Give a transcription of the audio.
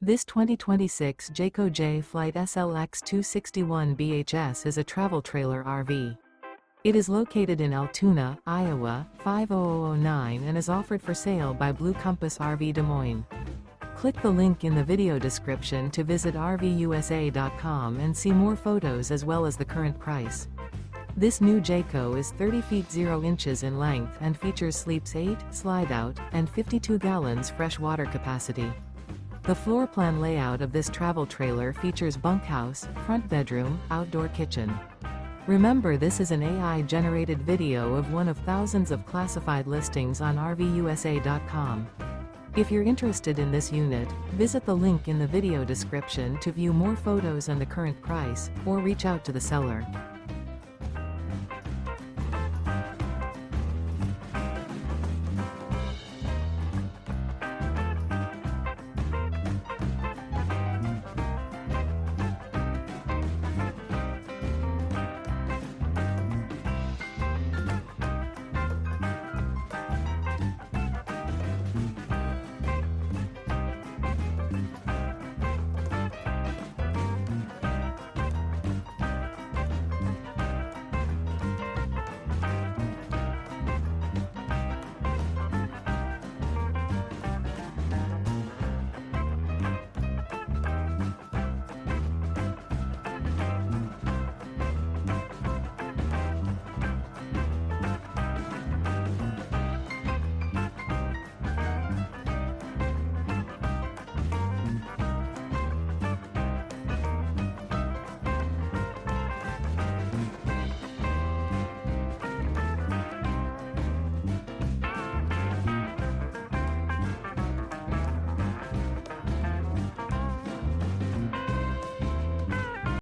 This 2026 Jayco Jay Flight SLX 261 BHS is a travel trailer RV. It is located in Altoona, Iowa, 50009 and is offered for sale by Blue Compass RV Des Moines. Click the link in the video description to visit RVUSA.com and see more photos as well as the current price. This new Jayco is 30 feet 0 inches in length and features sleeps 8, slide-out, and 52 gallons fresh water capacity. The floor plan layout of this travel trailer features bunkhouse, front bedroom, outdoor kitchen. Remember, this is an AI-generated video of one of thousands of classified listings on RVUSA.com. If you're interested in this unit, visit the link in the video description to view more photos and the current price, or reach out to the seller.